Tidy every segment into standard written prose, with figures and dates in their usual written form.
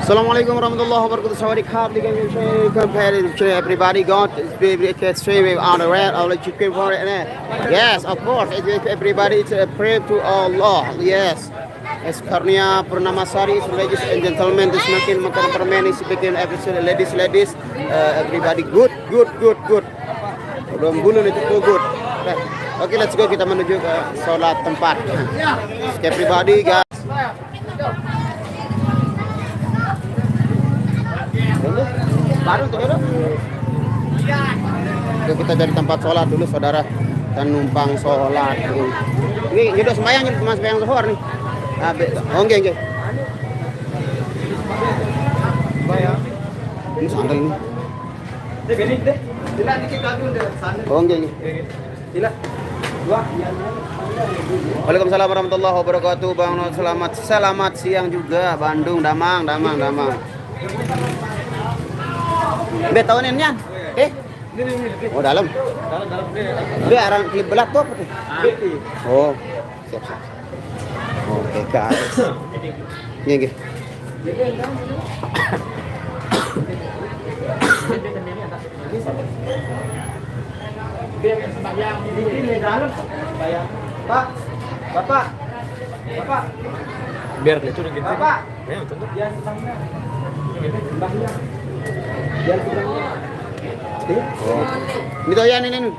Assalamualaikum warahmatullahi wabarakatuh. Sawadee krap, everybody got stream on the red. I'll let you pray for it. Yes, of course. Everybody pray to Allah. Yes. As Karnia Purnamasari, ladies and gentlemen, this makin makan permen is speaking episode ladies. Everybody good. Belum bulu itu good. Oke, let's go, kita menuju ke sholat tempat. Everybody guys. Baru tuh ya. Oke, kita dari tempat sholat dulu saudara dan numpang sholat dulu. Ini udah sembahyang nih, mas sembahyang zuhur nih. Enggak. Sembahyang. Ini sandal ini. Enggak. Waalaikumsalam warahmatullahi wabarakatuh. Bang Nur, selamat siang juga Bandung, Damang. Betoninnya, oh dalam. Dia arang klip belat tuh apa tuh? Oh, siap. Oke guys. Ini. Pak, Bapak. Biar itu gitu. Bapak. Ya, betul. Oh. Ini doyan ini.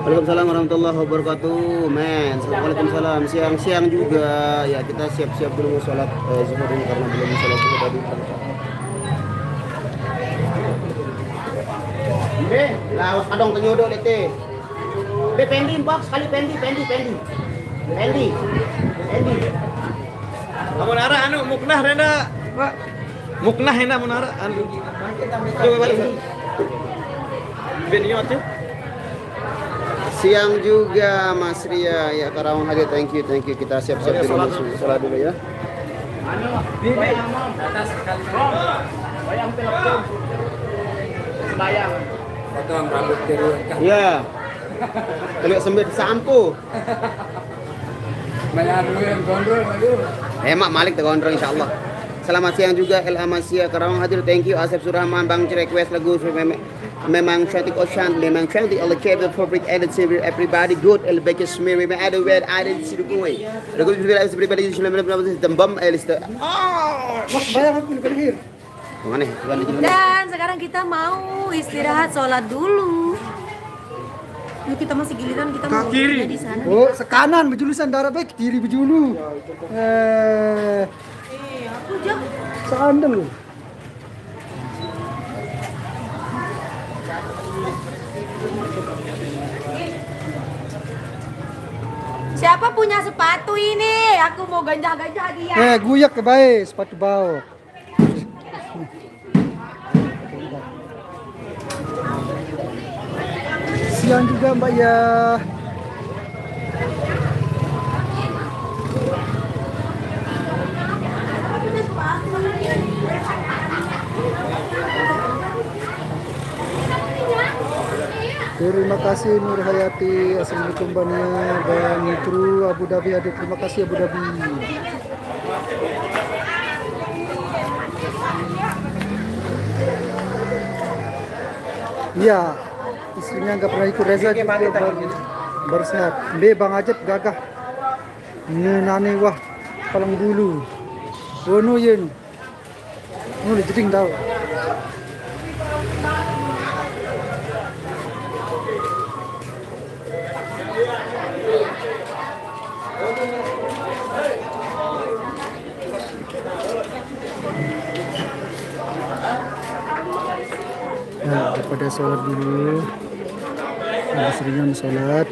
Waalaikumsalam warahmatullahi wabarakatuh. Waalaikumsalam. Siang juga. Ya, kita siap-siap dulu sholat zuhur ini karena belum sholat zuhur tadi. Be, laos adong tenyodo lete. Be pendi pak sekali pendi. Kamu nara anu muknah rena, Pak. Muknah hena munara anu. Coba balik. Benio tuh. Siang juga Mas Ria ya, Karawang hadir, thank you kita siap-siap dulu sholat dulu ya. Di atas sekali. Bayang telepon. Bayang. Potong rambut terus. Iya. Kalau sembet sampo. Banyak dulu yang gondrong lagi. Mak Malik tergondrong insyaallah. Selamat siang juga El Amasia Karawang hadir, thank you Asep Surahman Bang request lagu memang cantik Ocean, memang cantik Allah Kevin favorite edit silver everybody good El Bekir Smir memang ada red edit sidu gue. Lagu everybody tembam elista. Mas bayang aku di Mana? Dan sekarang kita mau istirahat sholat dulu. Yuk kita masih giliran kita mau kiri di sana. Oh, sekanan bejulusan darah baik kiri bejulu. Aku jauh. Sandal. Siapa punya sepatu ini? Aku mau ganjah-ganjah dia. Guyak ke baik sepatu bau. Siang juga Mbak ya. Terima kasih Nur Hayati, Assalamualaikum Bania dan Tru Abu Dhabi ada, terima kasih Abu Dhabi. Iya, istrinya nggak pernah ikut Reza juga bersehat. Bang Ajat gagah. Nane wah palang bulu. Wono yen. Oh, dijeding tahu. Nah, daripada sholat dulu. Habis ringan sholat.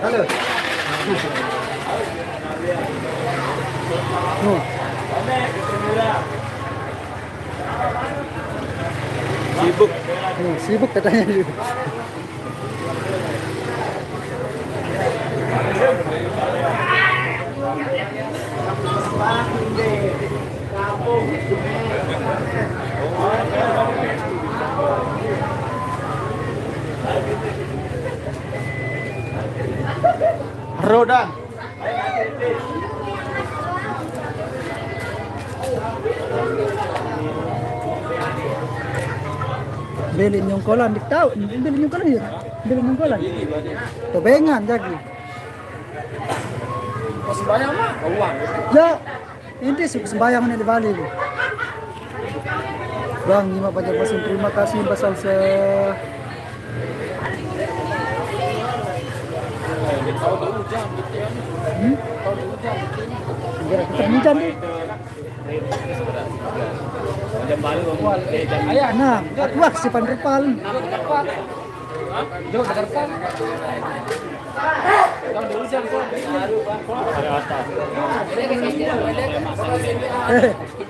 Halo. Oh. Sibuk. Oh, sibuk katanya. Rodan. Beli nyongkolan di tahu, beli nyongkolan ya. Beli nyongkolan. Tobengan jadi. Pas bayang mah uang. Ya, ini sembahyang ini di Bali. Bang, Ima Banjarmasin, terima kasih Mbak Salsa. Hujan deh. Ayah, nah, aku si Panderpal.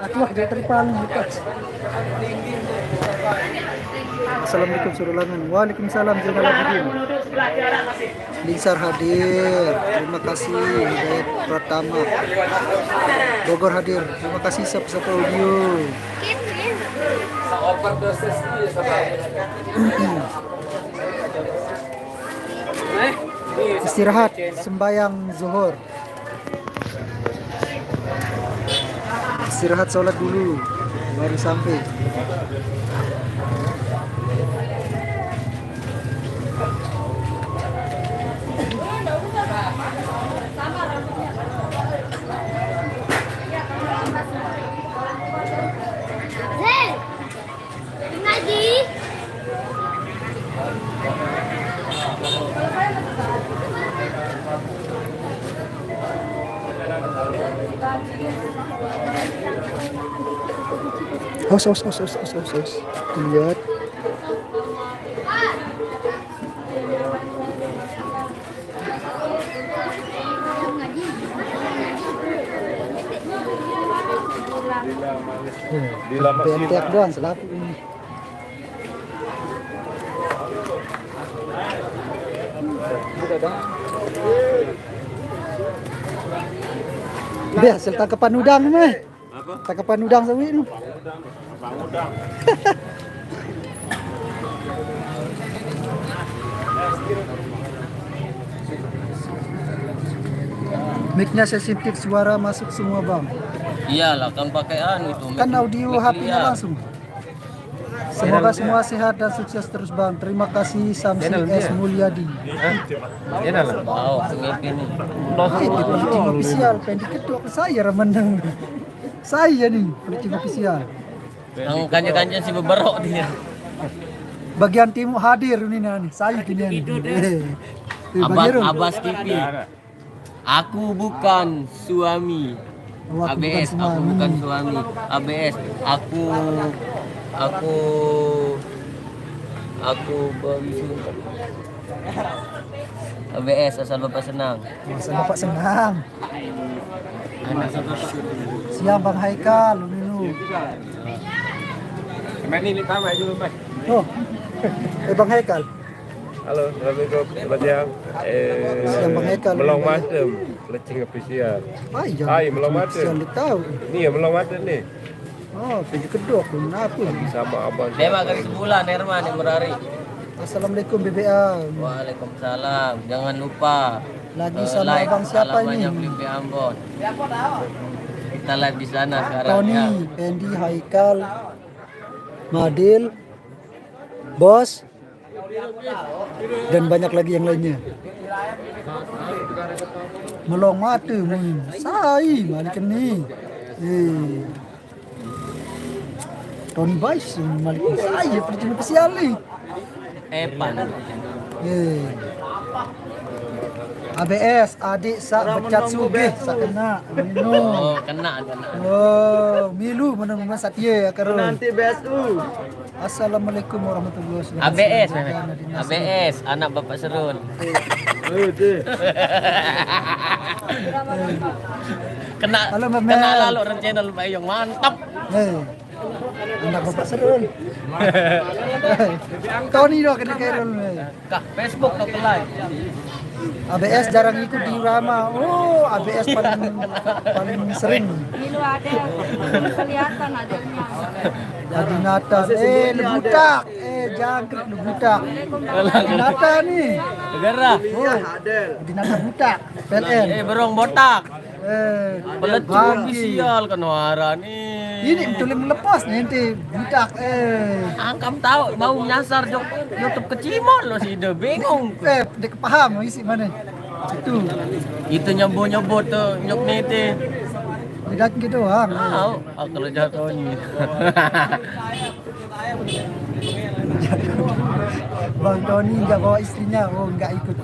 Aku di terpal. Assalamualaikum Surulangan. Waalaikumsalam Zainal Linsar hadir. Terima kasih Hidayat Pratama. Bogor hadir. Terima kasih satu audio. Istirahat sembayang zuhur. Istirahat sholat dulu baru sampai. Haus. Lihat. Tiap doang selaku ini. Hasil tangkapan udang mah. Apa? Tangkapan udang sama ini. Bang udang. Mic-nya sensitif, suara masuk semua bang. Iyalah kan pakai anu itu. Kan audio mic HP-nya dia. langsung. Semoga semua sehat dan sukses terus bang. Terima kasih Samsi S Mulyadi. Ini lah. Wow, ngepin nih. Itu pelicing official. Pengen ketua ke saya remenang. Saya nih pelicing official. Yang kanja-kanja si beberok dia. Bagian tim hadir ini nih. Saya gini nih. Abbas TV. Aku bukan suami. ABS, aku bukan suami. ABS, aku baru ABS asal Bapak senang. Asal Bapak senang. Siang Bang Haikal, lu. Ini sama dulu, Mas. Oh. Bang Haikal. Halo, Assalamualaikum. Selamat siang. Siang Bang Haikal. Melong Madem, Lecing official. Hai, Melong Madem. Siang tahu. Ini ya Melong Madem nih. Oh, pergi kedok pun aku. Sama abang. Memang kali sebulan Herman yang berhari. Assalamualaikum BBA. Waalaikumsalam. Jangan lupa Lagi sama like abang siapa ini? alamannya Flippy Ambon. Kita live di sana sekarang Tony, ya. Pendi, Haikal, Madil, Bos, dan banyak lagi yang lainnya. Melong mata mun. Sai balik ni. Tony Bais balik saya percuma kesial ni. Epan. ABS adik sak becat sugih sak kena. Oh, kena. Oh, milu menang Satya karo. Nanti BSU. Assalamualaikum warahmatullahi wabarakatuh. ABS memang. ABS, anak Bapak Serun. Kena Halo, Mbak kena Mel. lalu orang channel Bayong mantap. Anak bapak serun. Tony dong kena kerol. Kah Facebook no live. ABS jarang ikut di Rama. Oh, ABS paling sering. Milu ada, kelihatan adanya. Adi Nata, lebutak, jangkrik lebutak. Adi Nata nih. Negara. Adi Nata butak, PLN. Berong botak. Pelecur bangki. official kan wara nih. Ini betul melepas nih ente butak. Angkam tahu mau nyasar YouTube kecimon lo sih udah bingung. Dek paham isi mana? Itu nyebut tuh nyok nete. Tidak gitu doang. Tahu, kalau jatuh nih. Bang Tony nggak bawa istrinya, nggak ikut.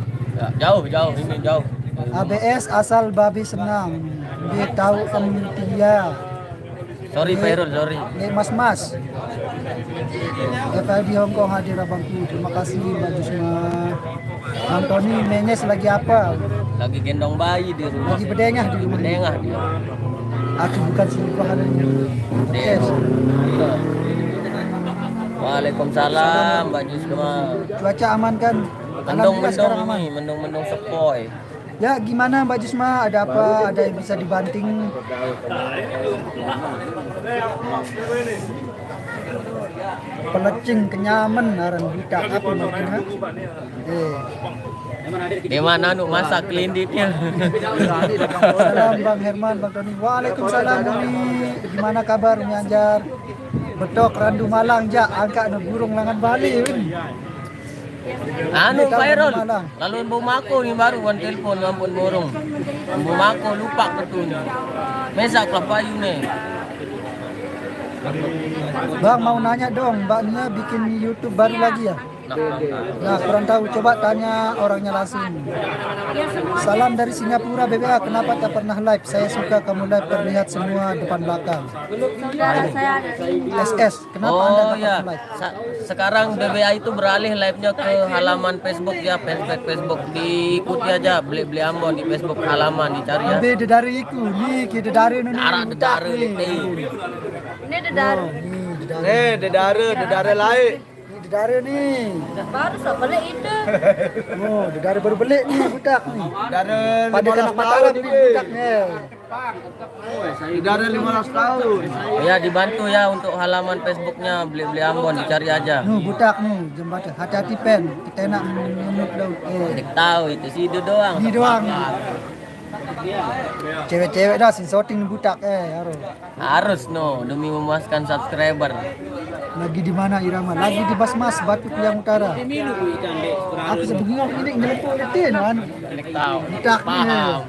Jauh ini jauh. ABS asal babi senang. Dia tahu dia. Sorry Fairul, sorry. Mas. FL di Hongkong hadir abangku. Terima kasih Mbak Jusma. Antoni Menyes lagi apa? Lagi gendong bayi di rumah. Lagi bedengah di rumah. Bedengah dia. Aku bukan selingkuhan. Yes. Waalaikumsalam Mbak Jusma. Cuaca aman kan? Alhamdulillah sekarang aman. Mendung sepoi. Ya gimana Mbak Jusma? Ada apa? Ada yang bisa dibanting? Pelecing kenyaman aran buta apa mungkin ha? Di mana nu masak kelinditnya? Salam Bang Herman, Bang Tony. Waalaikumsalam Uni. Gimana kabar Umi Anjar? Betok Randu Malang ja angka nu burung langan Bali Win. Anu Fairul, lalu Ibu Mako nih baru kan telepon ampun borong. Ibu Mako lupa ketunya. Mesak kelapa nih. Bang mau nanya dong, Mbak Nia bikin YouTube baru lagi ya? Nah, kurang tahu, coba tanya orangnya langsung. Salam dari Singapura BBA, kenapa tak pernah live? Saya suka kamu live terlihat semua depan belakang. Saudara saya ada di SS, kenapa Anda tak ya. pernah live? Sekarang BBA itu beralih live-nya ke halaman Facebook ya, Facebook. Diikuti aja, beli Ambon di Facebook halaman dicari ya. Beda dari iku, nih kita dari ini. Arah dedare nih. ini dedar. Dedare lain. Ini dedare nih. Baru sebeli itu. Oh, dedare baru beli nih budak nih. Dari Pada kena 15 mataram tahun nih ini. budaknya. Dari 15 tahun. Ya dibantu ya untuk halaman Facebooknya beli Ambon dicari aja. Nuh budak nih jembatan. Hati-hati pen, kita enak menunjuk laut. Dik tahu itu sih itu doang. Ini doang. Cewek-cewek dah sin sorting budak harus. Harus no demi memuaskan subscriber. Lagi di mana Irama? Lagi di Basmas Batu Yang Utara. Aku sebegini ini nyelepuk itu kan. Dik tahu. Budaknya. Paham.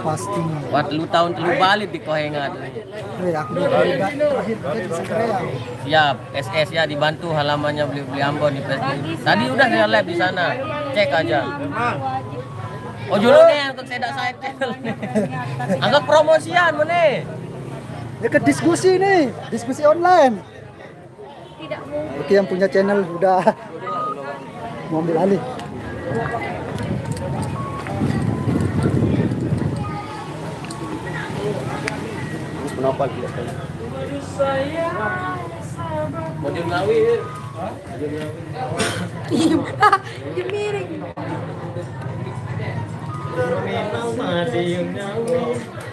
Pasti. Buat lu tahun telu balik di Kohengat. Aku udah terakhir di Sekerea. Siap, SS ya dibantu halamannya beli Ambon di Facebook. Tadi udah saya live di sana. Cek aja. Oh dulu nih untuk sedak saya channel nih. Anggap promosian mana? Ya ke diskusi nih, diskusi online. Tidak mungkin. Oke yang punya channel udah mau ambil alih. Menopal kita. Modul ngawi. Dia miring.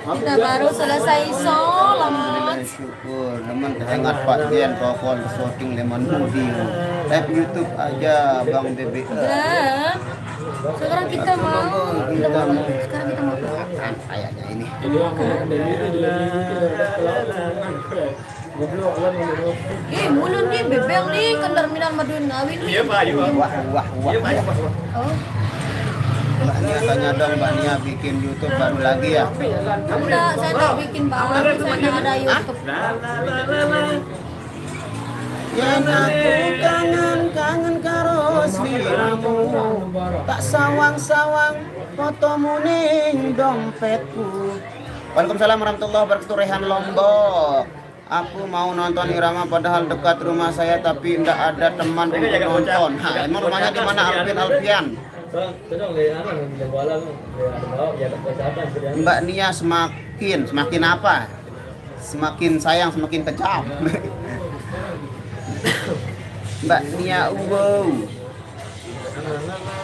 Kita baru selesai sholat. Syukur, teman hangat Pak Dian pohon shooting lemon budi. Live YouTube aja Bang Bebe. Udah. Sekarang kita mau. Sekarang kita mau. Kayaknya ini. Mulut nih bebel nih kan terminal Madun Ngawi nih. Wah. Oh. Mbak Nia tanya dong, Mbak Nia bikin YouTube baru lagi ya? Enggak, saya tak bikin banget, cuma ada YouTube. Yen aku kangen karo sliramu, tak sawang-sawang fotomu ning dompetku. Waalaikumsalam warahmatullahi wabarakatuh. Rehan Lombok. Aku mau nonton irama padahal dekat rumah saya tapi tidak ada teman untuk nonton. Nah, emang rumahnya di mana Alfian? Mbak Nia semakin apa? Semakin sayang, semakin kejam. Mbak Nia, wow.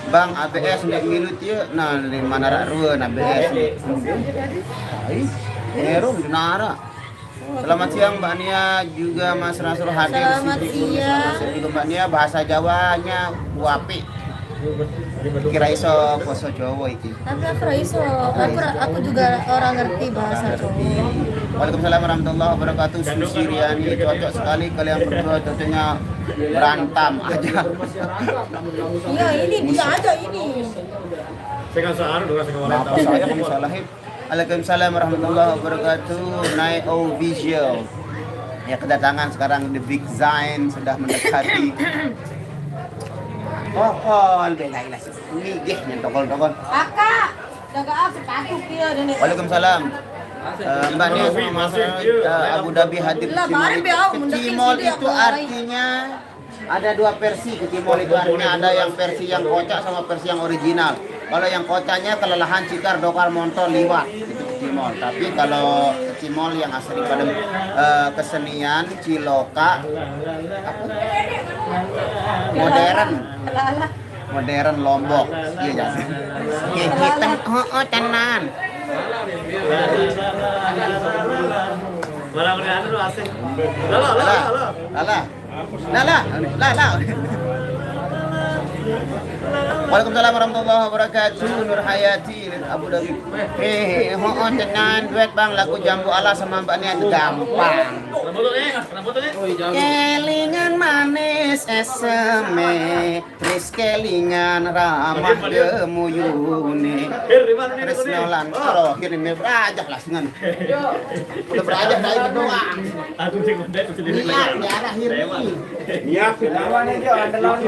Bang ABS ndek milut ya. Nah, di mana rak rueun ABS. Nero di nara. Selamat siang Mbak Nia, juga Mas Rasul hadir. Selamat siang. Juga Mbak Nia bahasa Jawanya wapi. Kira iso poso Jawa iki. Tapi aku iso, aku juga orang ngerti bahasa Jawa. Waalaikumsalam warahmatullahi wabarakatuh. Susi Riani, cocok sekali kalian berdua, cocoknya berantem aja. Iya, ini bisa aja ini. Saya kan searah dengan sekolah. Apa saya yang disalahin? Waalaikumsalam warahmatullahi wabarakatuh. Naio Visual. Ya, kedatangan sekarang The Big Zain sudah mendekati. Belailah. Ngigih nyentokol-tokol. Kakak, jaga apa sepatu kia dan Waalaikumsalam. Mbak Nia sama Mas Abu Dhabi hadir ke Cimol itu. Kecimol itu artinya ada dua versi. Kecimol itu artinya ada yang versi yang kocak sama versi yang original. Kalau yang kocaknya kelelahan cikar dokar montol liwat itu kecimol. Tapi kalau kecimol yang asli pada kesenian ciloka modern Lombok. Iya ya. Hitam tenan. Malah mereka anu asing. Lah. Waalaikumsalam warahmatullahi wabarakatuh. Nur Hayati Abu Dhabi. Tenan duet Bang lagu Jambu Ala sama Mbak Nia itu gampang. Kelingan manis eseme, tris kelingan ramah gemuyune. Tris nolan kalau kirim berajah lah dengan. Udah berajah dari doang. Aku sing ngondek sendiri. Niat ya ada hirni. Iya, lawan aja ada lawan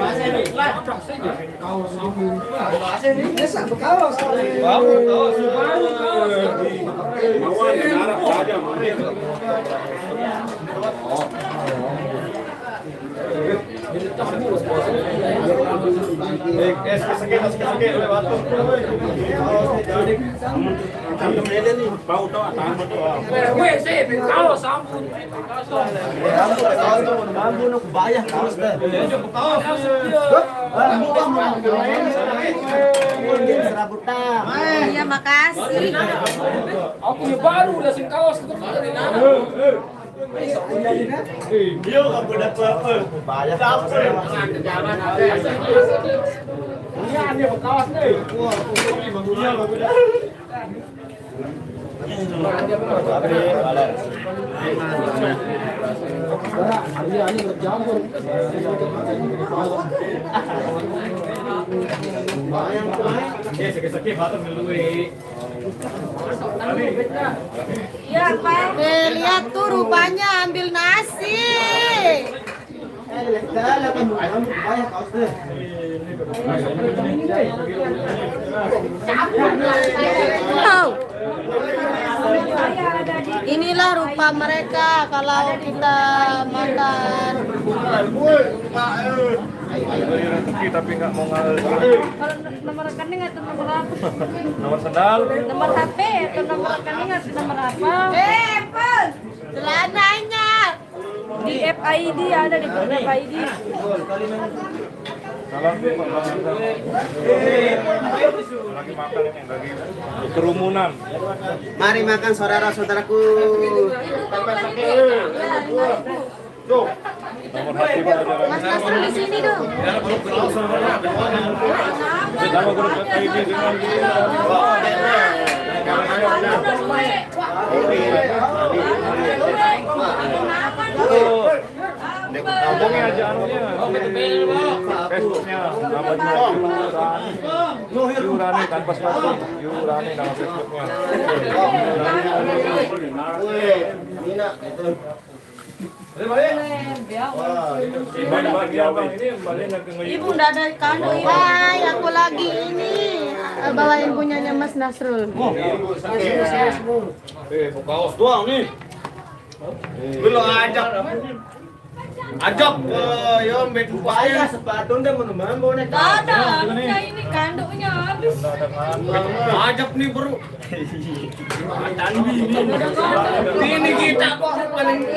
Iya, makasih. Aku yang baru udah sing kaos Dia enggak boleh apa-apa. Banyak apa? Iya, dia kaos nih. Sakit-sakit batas dulu. Ya, Pak. Lihat tuh rupanya ambil nasi. Wow. Inilah rupa mereka kalau kita makan. tapi nggak mau ngalir. Kalau nomor rekening atau nomor apa? Nomor sendal. Nomor HP atau nomor rekening atau nomor apa? Pun. Celananya. Di FID ada di grup FID. Lagi makan ini, lagi kerumunan. Mari makan saudara-saudaraku. Nomor hati aja. Mas di sini dong. Nama grup FID dengan ngomongin aja anunya. Facebooknya, namanya. Yurani tanpa sepatu. Yurani nama Facebooknya. Ibu udah ada kado ya. Hai, aku lagi ini bawain punyanya Mas Nasrul. Kaos doang nih. Belum ajak. Ajak ke Yon Bet Upaya sepatu ndek meneman bonek. Ada, ini kandonya habis. Ajak nih bro. Ini kita kok paling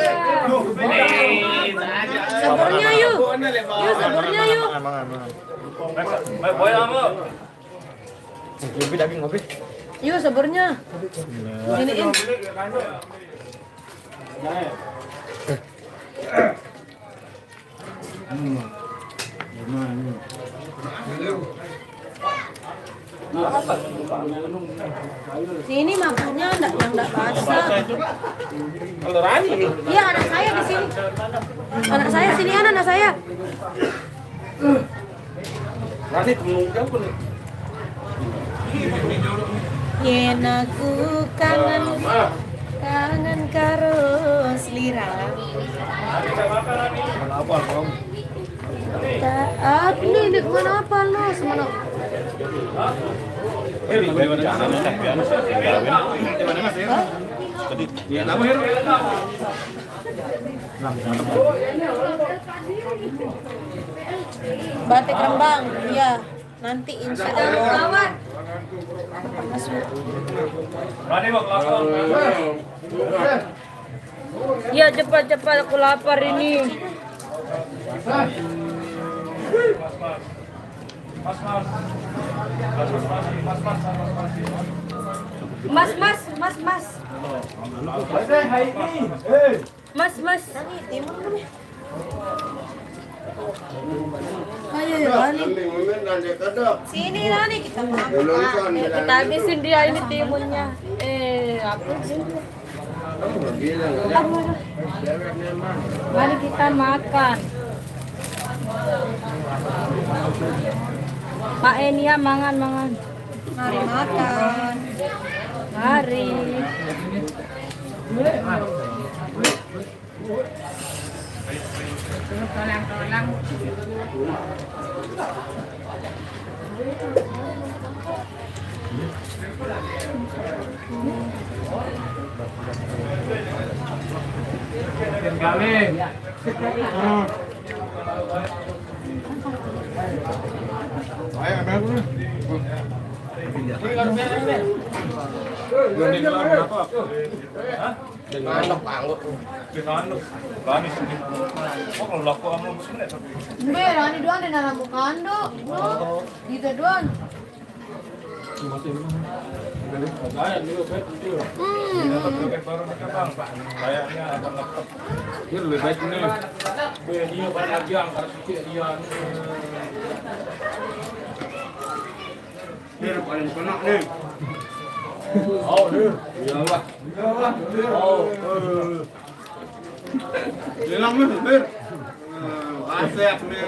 Saburnya yuk. Yuk saburnya yuk. Boy lo. Lebih daging ngopi. Yuk saburnya. Iniin. Sini makannya yang enggak basah. Kalau Rani. Iya, anak saya di sini. Anak saya sini, anak saya. Rani temen pun. Yen aku kangen karo selira. Tak, ini kemana apa lo semana? Batik Rembang, ya. Nanti insya Allah. Ya cepat-cepat aku lapar ini. Mas. Ayo Rani. Sini Rani kita makan. Kita habisin dia ini timunnya. Apa sih? Mari kita makan. Pak Enia mangan. Mari makan. Mari. Be, Rani doang dan naramu kando. Gitu doang. Lebih baik ini. Biar paling kena nih. Hilang nih, Bir. Asep nih.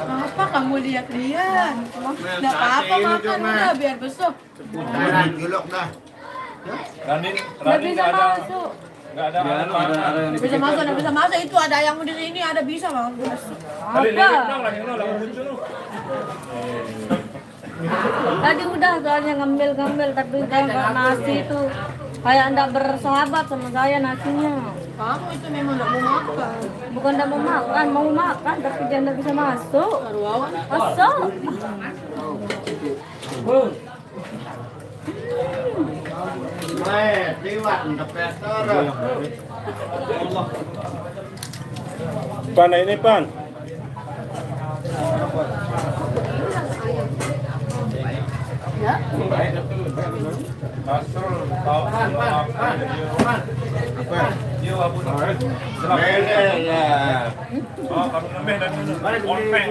Apa kamu lihat-lihat? Nggak apa-apa makan udah biar besok. Seputaran gilok dah. Nggak bisa masuk. Enggak ada. Bisa masuk, nggak bisa masuk itu ada yang di sini ada bisa bang. Apa? Tadi udah soalnya ngambil tapi kayak nasi itu kayak enggak bersahabat sama saya nasinya. Kamu itu memang nggak mau makan. Bukan enggak mau makan tapi dia enggak bisa masuk. Masuk. Pan ini pan. Ya.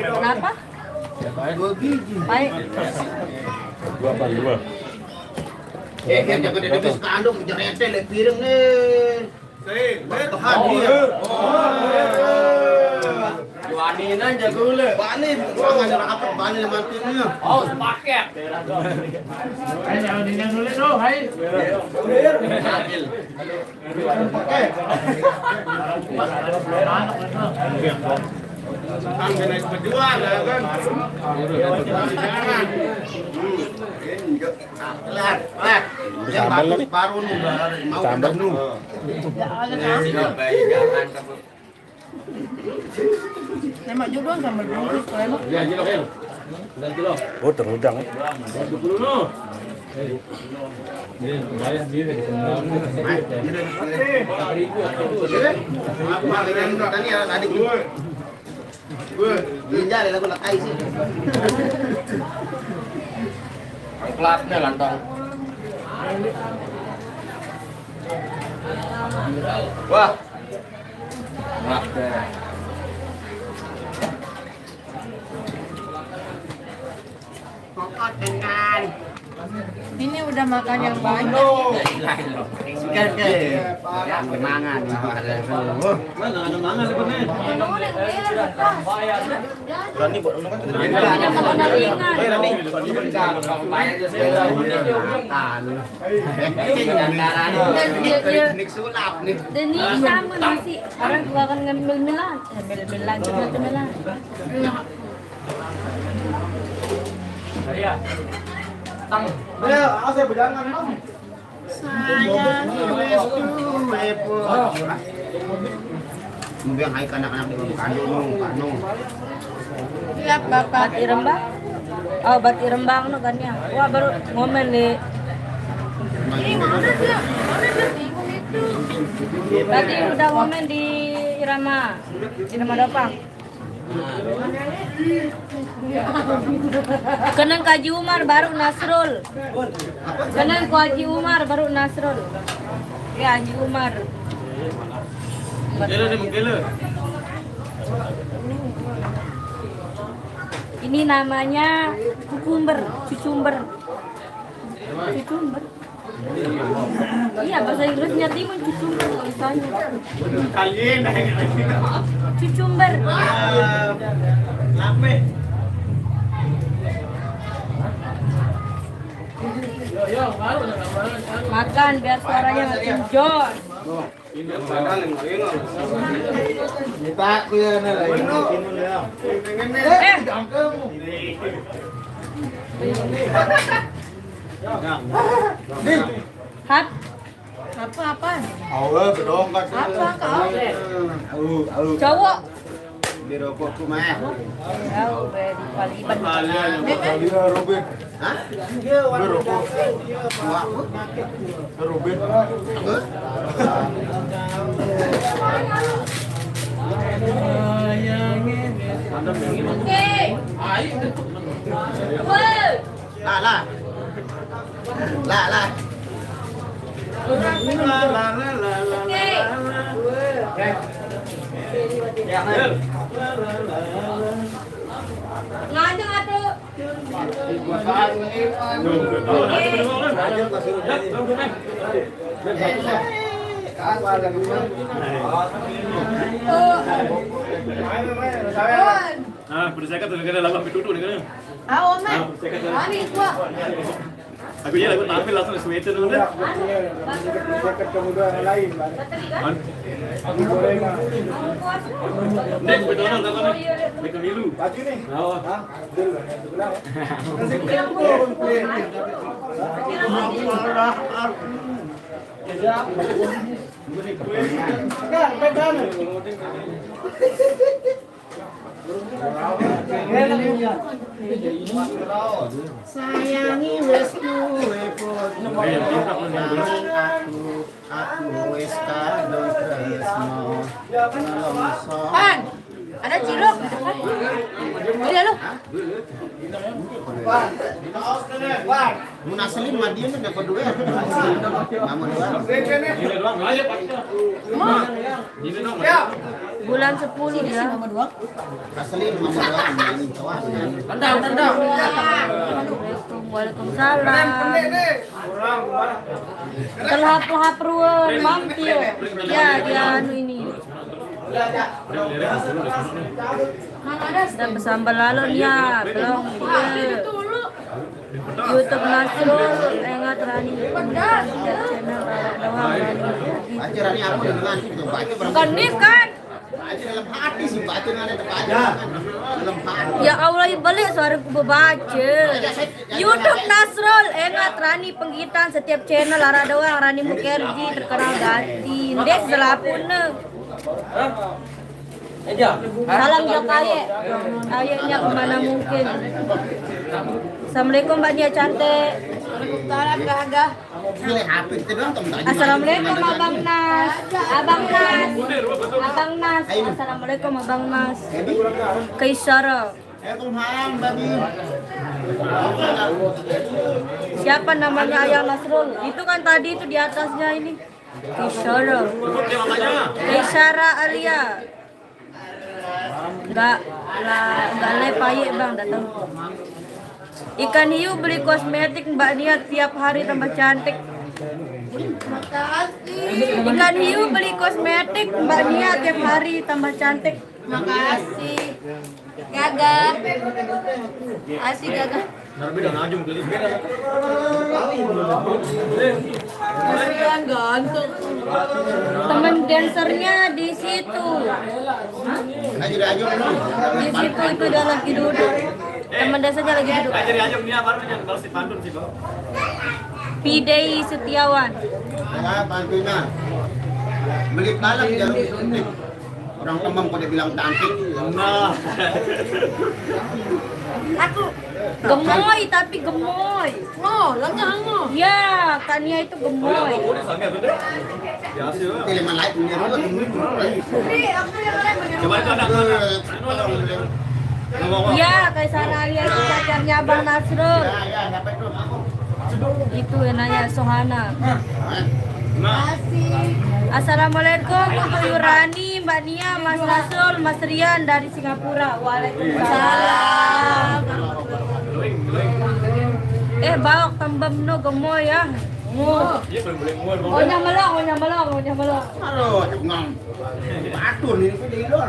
Kenapa? Baik. Dua. Jago dia habis kandung jerete le piring nih. Saya, Tahan dia. Banin aja gule. Bani, kurang ajar apa bani mantinnya. Oh, sepaket. Kan naik berjuang ya kan. Jangan. Kelar. Yang baru nih mau ketemu. Lemak juga sambal bungkus lemak. Ya, kilo kan. 9 kilo. Oh, terudang. 20 no. Apa dengan tadi adik gue. Ginjal lagu lakai sih. Kelasnya lantang. Wah. Kokot dengan. Ini udah makan yang banyak. Kan ke. Yang kemangan. Mana ada mangan sebenarnya? Rani buat kan. Nik sulap nih. Dan ini sama nasi. Orang gua akan ngambil milan. Ambil lagi satu milan. Bel, saya berjangan, Om. Sayang, mungkin hai anak-anak di Kandung. Siap Bapak. Bati rembang. Oh, bati rembang no kan ya. Wah, baru ngomen nih. Ini mana dia? Mana dia bingung itu? Tadi udah ngomen di Irama Dopang. Kenang Kaji Umar baru Nasrul. Kenang Kaji Umar baru Nasrul. Ya, Haji Umar. Ini namanya cucumber. Iya, bahasa Inggrisnya timun cucumber tulisannya. Cucumber. Makan biar suaranya makin jos. Hat. Apa? Bedong kan. Apa kau? Cowok. Di rokok rumah. Tahu beri paliban. Robin. Hah? Rokok. Robin. Lah. Ngajeng atuh. Ah, bersekat tuh negara lama duduk negara. Ah, Omen. Ani gua. Aku ya aku tampil langsung sweater dulu deh. Nek betul kan kan. Mereka milu. Baju nih. Oh. Sayangi wes kuwe aku wes kadung tresno nelongso. Pan. Ada cilok. Iya lu. Mun asli mah dia nih dapat duit. Namun Ini doang aja Pak. Ini doang. Bulan 10 ya. asli mah Tendang. Waalaikumsalam. Terlahap-lahap ruwen mampir. Ya, dia anu ini. Sudah bersambal lalu ya, belum dia. YouTube Nasrul, Engat Rani, channel doang Rani. Baca Rani apa dengan itu? Baca berapa? Bukan nih kan? Baca dalam hati sih, baca ada baca dalam hati. Ya Allah, balik suara ku baca. YouTube Nasrul, Engat Rani Penggitan setiap channel Lara doang Rani Mukerji terkenal ganti. Dek selapuna. Salam Jokaye. Ayatnya kemana mungkin. Assalamualaikum Mbak Nia cantik. Waalaikumsalam Gagah. Pilih HP kita doang tong tadi. Assalamualaikum Abang Nas. Abang Nas. Abang Nas. Assalamualaikum Abang Nas. Kaisara. Waalaikumsalam babi. Siapa namanya Ayah Nasrul? Itu kan tadi itu di atasnya ini. Kaisara. Kaisara Alia. Enggak lepaye Bang, datang. Ikan hiu beli kosmetik Mbak Nia tiap hari tambah cantik. Ikan hiu beli kosmetik Mbak Nia tiap hari tambah cantik. Makasih. Gagah. Asik Gagah. Kasihan gantung. Temen dancernya di situ. Ayo. Di situ itu dia lagi duduk. Temen dancernya lagi duduk. Jadi aja punya baru jangan balas dipantun sih, Bang. Pidei Setiawan. Ya, bantunya. Beli palak jarum disuntik. Orang Kemang pada bilang cantik. Nah. Aku. Gemoy tapi gemoy. Oh, lanjang oh. Ya, Kania itu gemoy. Ya sih. Teleman lain punya rumah. Coba itu anak. Ya, Kaisar Alia itu pacarnya Abang Nasrul. Ya, dapat itu. Itu yang nanya Sohana. Assalamualaikum untuk Yurani, Mbak Nia, Mas Nasrul, Mas Rian dari Singapura. Waalaikumsalam. Bawak tembem no gemoy ya. Oh nyamelong. Halo, ngam. Atur ini ku di luar.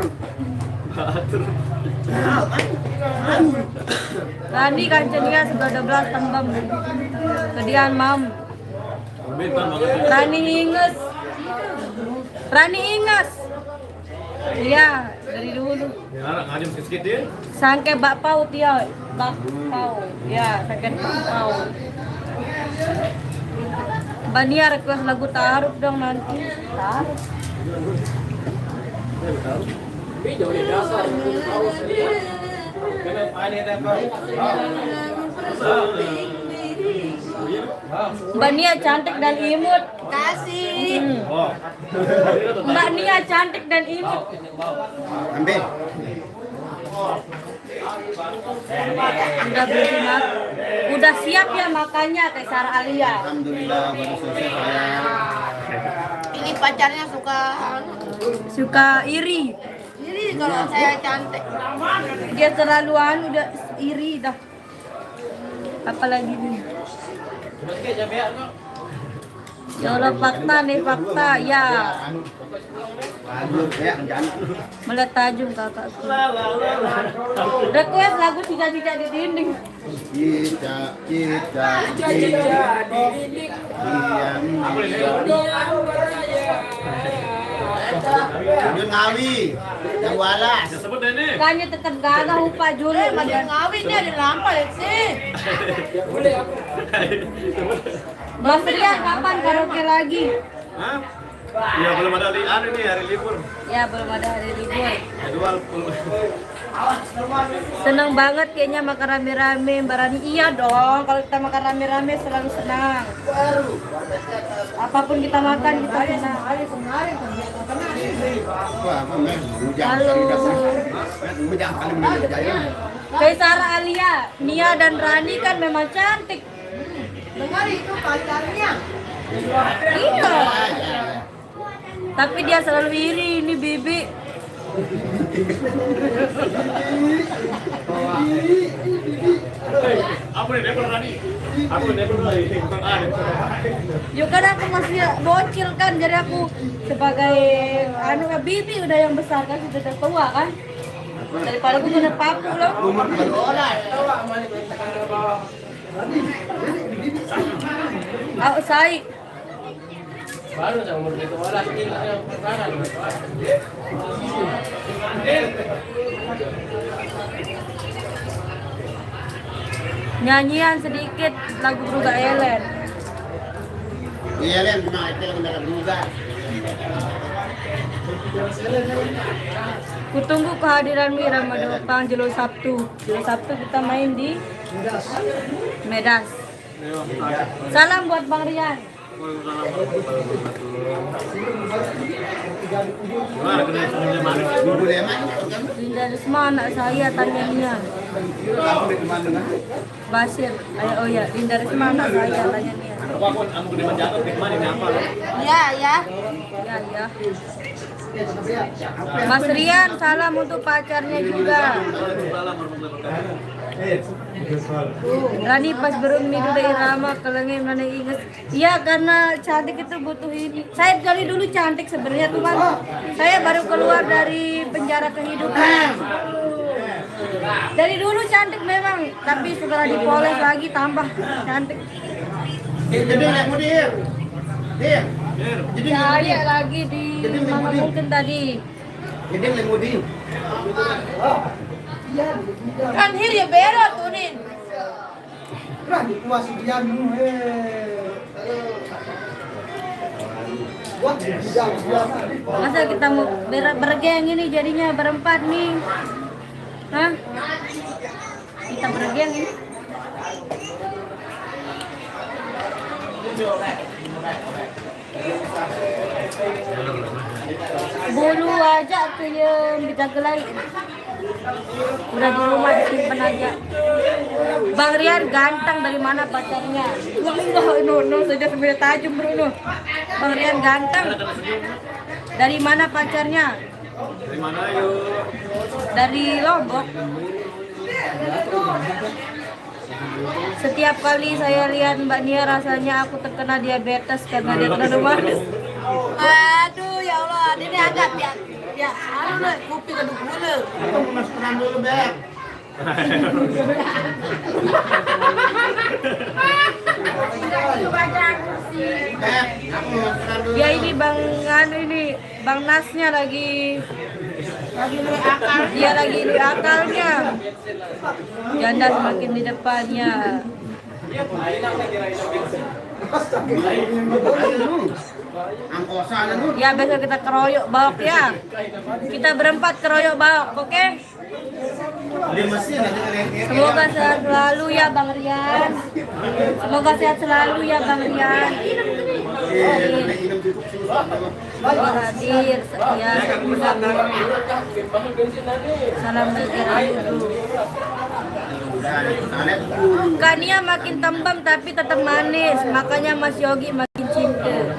Rani kancenya sudah 12 tembem. Kedian mam. Rani Inges. Iya, dari dulu. Ngajim sedikit dia. Sangke Bak Paut ya. Bak Paut. Ya, sangke Bak Paut. Bania request lagu Taaruf dong nanti. Taaruf. Mbak Nia cantik dan imut. Kasih. Mbak Nia cantik dan imut. Ambil. Udah siap ya makanya Kaisar Alia. Alhamdulillah baru selesai saya. Ini pacarnya Suka iri. Jadi kalau saya cantik. Dia terlalu udah iri dah. Apalagi ini. Ya Allah fakta nih fakta ya. Melihat tajam kakakku. Request lagu Cicak-Cicak di Dinding. Cicak di dinding. Jun Ngawi, yang walas. Sebut ini. Kayaknya tetap gagah upah Juli. Dia ngawin dia ada lampa ya sih. Mas Rian kapan karaoke lagi? Hah? Ya belum ada ini hari libur. Ya belum ada hari libur. Jadwal Senang banget kayaknya makan rame-rame Mbak Rani. Iya dong, kalau kita makan rame-rame selalu senang. Apapun kita makan kita senang. Halo. Kaisar Alia, Nia dan Rani kan memang cantik. Dengar itu pacarnya. Iya. Tapi dia selalu iri, ini Bibi. Apa nih Depol tadi? Aku Depol tadi. Yuk kan aku masih bocil kan, jadi aku sebagai bibi udah yang besar kan, sudah tua kan. Daripada aku udah papu loh. Oh, saya Baru saya umur itu malah yang perkara. nyanyian sedikit lagu Bruga Ellen. Iya Len, memang itu lagu dalam juga. Kutunggu kehadiran Mira Madopang Jelo Sabtu. Jelo Sabtu kita main di Medas. Salam buat Bang Rian. Linda Risma anak saya tanyanya. Basir, oh ya, Linda Risma anak saya tanyanya. Ya, ya. Ya, ya. Mas Rian, salam untuk pacarnya juga. Rani pas berumi dulu irama kelengin mana inget. Iya karena cantik itu butuh ini. Saya dari dulu cantik sebenarnya cuman saya baru keluar dari penjara kehidupan. Dari dulu cantik memang, tapi setelah dipoles lagi tambah cantik. Saya lagi di mana mungkin tadi. Kan hir ya berot tunin. Rani kuas dianu Masa kita mau bergeng ini jadinya berempat nih. Hah? Kita bergeng ini. Bulu aja tuh yang kita gelai. Udah di rumah disimpan aja. Bang Rian ganteng, dari mana pacarnya? No, sudah sebenarnya tajam bro. Bang Rian ganteng. Dari mana pacarnya? Dari mana yuk? Dari Lombok. Setiap kali saya lihat Mbak Nia rasanya aku terkena diabetes karena dia terlalu manis. Aduh ya Allah, ini agak ya, anu kopi kedua gula. Aku mas peran dulu Beb. Ya ini Bang Bang Nasnya lagi lui akal. Dia lagi lui akalnya. Janda semakin di depannya. Ya besok kita keroyok baok ya. Kita berempat keroyok baok, oke? Semoga sehat selalu ya Bang Rian. Semoga sehat selalu ya Bang Rian. Hadir ya. Salam dari dulu. Kania makin tembam tapi tetap manis, makanya Mas Yogi makin cinta.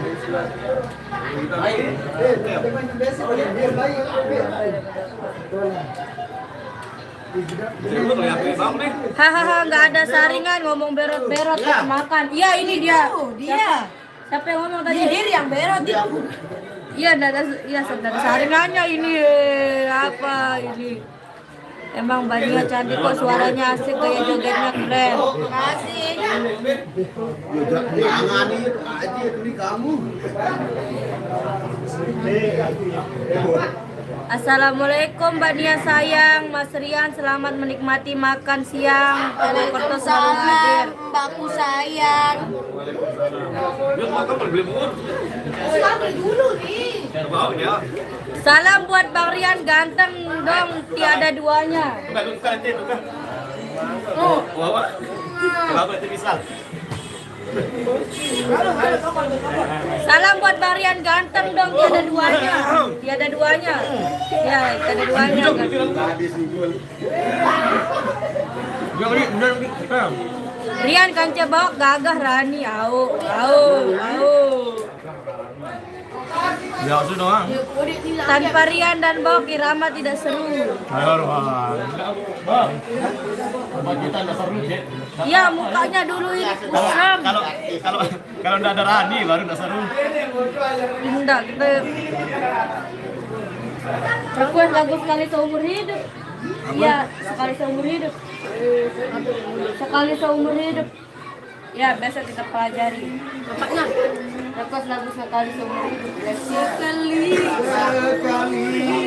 Hahaha, nggak ada saringan ngomong berot-berot ya. Makan. Iya ini dia. Siapa yang ngomong tadi? Diri yang berot itu. Iya, ada saringannya ini. Apa ini? Emang Bania cantik kok, suaranya asik, kayak jogetnya keren. Makasih. Assalamualaikum Mbak Nia sayang, Mas Rian selamat menikmati makan siang. Waalaikumsalam Mbakku sayang. Salam buat Bang Rian ganteng dong, tiada duanya. Oh, kenapa itu misal? Salam buat Bang Rian ganteng dong, tiada duanya. Tiada duanya. Ya, tiada duanya. Rian kanca bawa gagah Rani, au. Ya sudah doang. Tanpa Rian dan Bob, Irama tidak seru. Ayo Bang. Bang. Kita enggak seru, Dek. Ya mukanya dulu ini kusam. Kalau enggak ada Rani baru enggak seru. Enggak, kita request lagu sekali seumur hidup. Iya, sekali seumur hidup. Sekali seumur hidup. Ya, besok kita pelajari. Bapaknya request lagu sekali seumur hidup. Sekali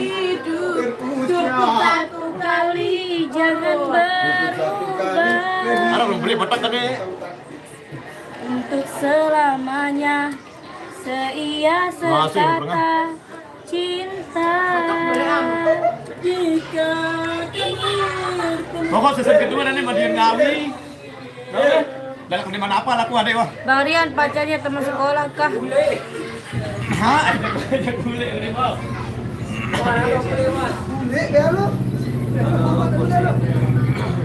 hidup, satu kali jangan berubah. Ada belum beli botak tadi. Untuk selamanya seia sekata cinta. Jika Pokok season kedua nanti Madiun Ngawi. Dalam di mana apa laku adek wah. Bang Rian pacarnya teman sekolah kah? Hah, ada gule ini bang. Bule ya lu.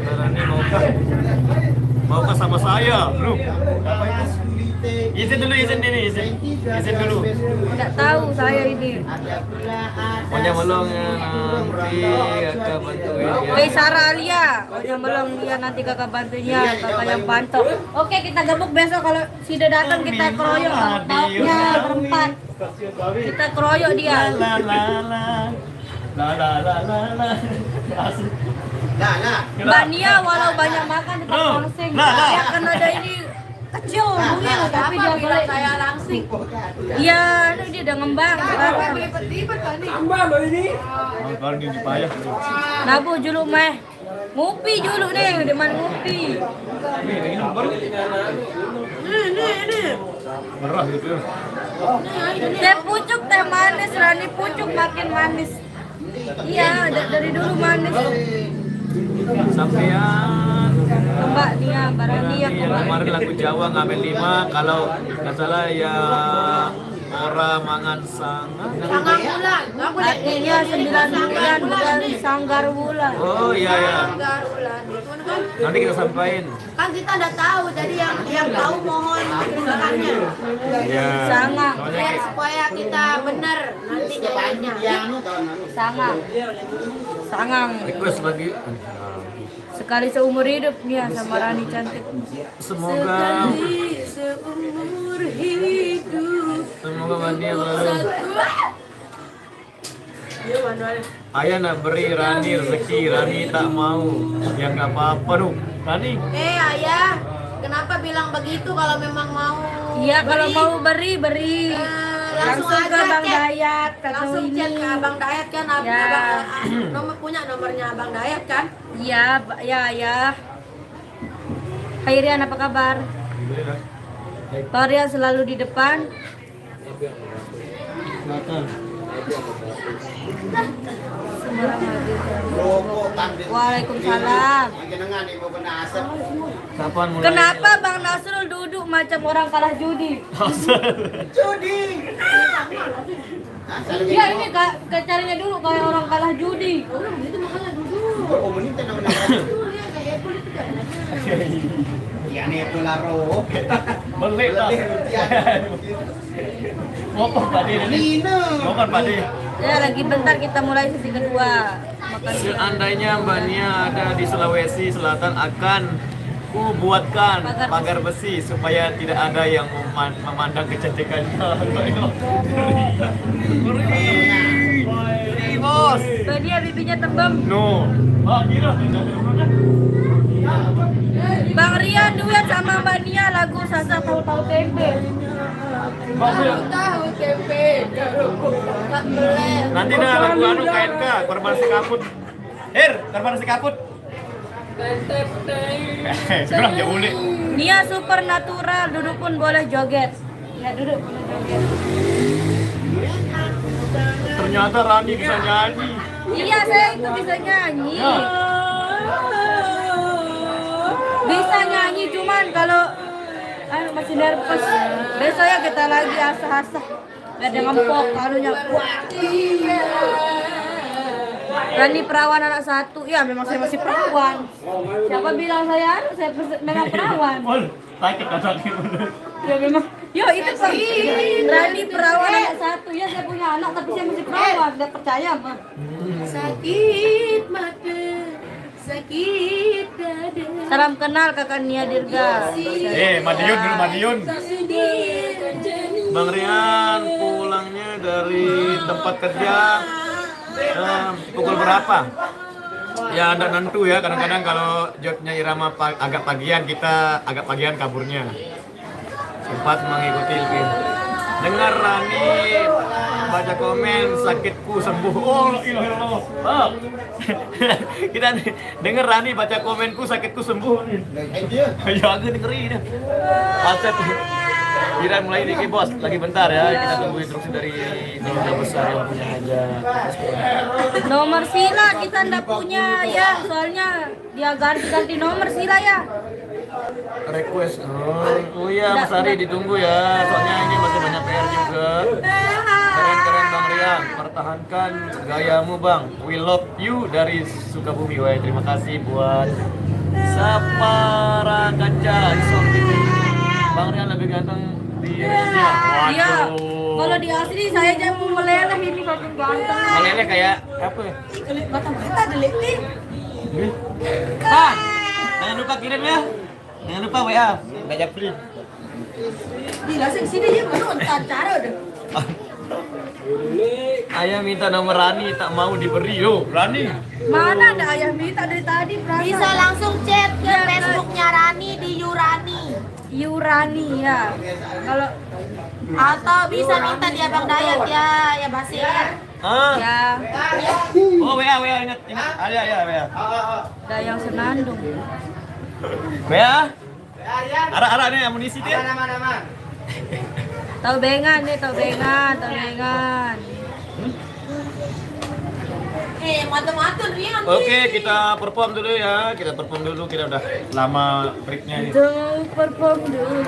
Rani maukah sama saya, bro? Apa itu? Izin dulu, izin dulu. Tidak tahu saya ini. Pokoknya melong ya nanti kakak bantuin ya. Wei Sarah Alia, yang belum dia nanti kakak bantunya, kakak yang bantu. Oke, kita gebuk besok kalau sudah datang kita keroyok bautnya berempat. Kita keroyok dia. Mbak Nia walau banyak makan tetap langsing. Ya karena ada ini kecil mungkin tapi dia boleh saya langsing. Iya, dia udah ngembang sekarang. Baru di payah. Nabu julu meh. Ngopi julu nih, di mana ngopi? Ini. Merah gitu. Teh pucuk, teh manis, Rani pucuk makin manis. Iya, dari dulu manis. Sampean Mbak Nia, Barani yang yang kemarin lagu Jawa ngamen 5 kalau nggak salah ya ora mangan sangat. Sanggar bulan. Artinya 9 bulan sanggar bulan. Oh iya ya. Sanggar bulan. Nanti kita sampaikan. Kan kita udah tahu, jadi yang tahu mohon tulisannya. Ya. Sangat. Soalnya Supaya kita benar nanti jawabannya. Sangat. Sangang. request lagi. Sekali seumur hidup dia sama Rani cantik. Semoga Seumur hidup. Mania selalu. Ayah nak beri Rani rezeki, Rani tak mau. Ya nggak apa-apa dong. Rani. Ayah, kenapa bilang begitu kalau memang mau? Iya, kalau mau beri. Langsung Langsung ke aja Bang chat. Dayat atau Langsung ini. chat ke Abang Dayat kan, Ya. punya nomornya Abang Dayat kan? Iya, ya. Hai Rian, apa kabar? Pak Rian selalu di depan. Waalaikumsalam. Kapan mulai? Kenapa Bang Nasrul duduk macam orang kalah judi? Ya ini carinya dulu kayak orang kalah judi. Beli tak? Ngopor padi ini. Ngopor padi. Ya lagi bentar kita mulai sesi kedua. Makan. Seandainya Mbak Nia ada di Sulawesi Selatan akan ku buatkan pagar besi supaya tidak ada yang memandang kecantikannya. Ngeri bos. Dia bibinya tembem. No. Kira. Bang Rian duet sama Mbak Nia lagu Sasa Tahu-Tahu Tempe. Tahu tempe. Nanti dah lagu anu KNK korban si kaput. Korban si kaput. Sekarang jauh boleh. Nia supernatural, duduk pun boleh joget. Ya duduk boleh joget. Ternyata Rani bisa nyanyi. Iya saya itu bisa nyanyi. Bisa nyanyi cuman kalau masih nervous. Besok ya kita lagi asah-asah. Gak ada ngempok karunya. Rani perawan anak satu. Ya memang saya masih perawan. Siapa bilang saya memang perawan. Sakit kan sakit. Ya memang Yo itu Rani perawan anak satu ya, saya punya anak tapi saya masih perawan, nggak percaya mah. Sakit mata, sakit dada. Salam kenal kakak Nia Dirga. Madiun dulu Madiun. Bang Rian pulangnya dari tempat kerja pukul berapa? Ya ada nentu ya, kadang-kadang kalau jobnya Irama agak pagian, kita agak pagian kaburnya. Sempat mengikuti Ilkin. Dengar Rani baca komen sakitku sembuh. Oh ilah ilah. Oh. Kita dengar Rani baca komenku sakitku sembuh nih. Ya agak dengerin. Asep. Kira mulai dikit bos, lagi bentar ya, kita tunggu instruksi dari Nona besar yang punya aja. Nomor sila kita ndak punya ya, soalnya dia ganti nomor sila ya. Request, oh iya Mas Ari ditunggu ya, soalnya ini masih banyak PR juga. Keren Bang Rian, pertahankan gayamu Bang. We love you dari Sukabumi. Wah terima kasih buat Sapara Kaca Isong TV. Bang Rian lebih ganteng di realnya. Iya. Waduh. Kalau di asli saya aja mau meleleh ini makin ganteng. Meleleh kayak apa ya? Mata delik. Bang, jangan lupa kirim ya. Jangan lupa WA. Gajah free. Gila sini ya baru cara udah. Ayah minta nomor Rani tak mau diberi. Yo, Rani. Mana ada ayah minta dari tadi perasaan. Bisa langsung chat ke Facebooknya Rani di Yurani. Yurani ya. Kalau Atau bisa minta di Abang Dayat ya Basir. Ah. ya Oh, WA ingat. Ada WA. Dayang Senandung. WA. Ara nih amunisi dia. Tahu bengan nih, tahu bengan. Mata-mata Rian. Oke, kita perform dulu ya. Kita udah lama breaknya ini. Tuh perform dulu.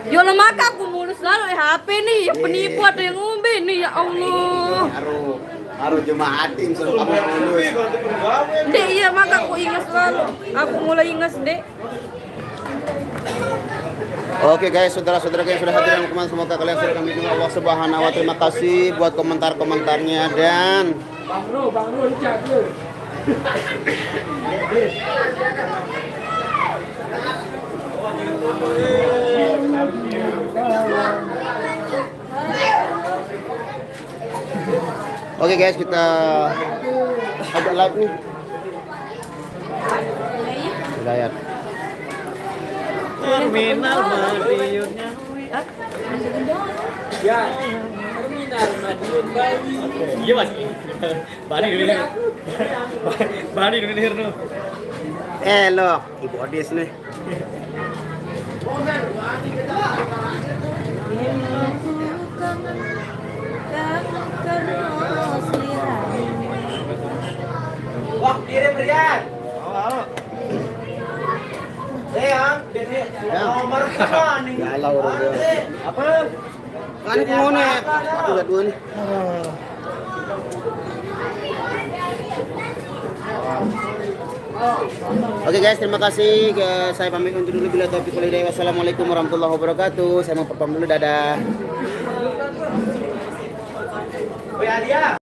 Yo maka aku mulus lalu HP nih, penipu ada yang ngombe nih ya Allah. Haru jemaatin selalu kamu lulus. Dek iya maka aku ingat selalu. Aku mulai ingat dek. Oke guys, saudara-saudara yang sudah hadir dan kemarin, semoga kalian sudah kami dengan Allah Subhanahu wa. Terima kasih buat komentar-komentarnya dan Oke guys, kita agak live nih. Hidayat. Terminal Madiunnya. Ya. Terminal Madiun Bali. Iya Mas. Bani dulu. Bani dulu nih. Loh, Ibu Odis nih. Wah, kirim Rian. Nomor mana? Galau orang dia. Apa? Kan aku mau nih. Aku lihat dulu nih. Oke guys, terima kasih. Saya pamit undur dulu. Bila taufiq wal hidayah. Wassalamualaikum warahmatullahi wabarakatuh. Saya mau perform dulu. Dadah.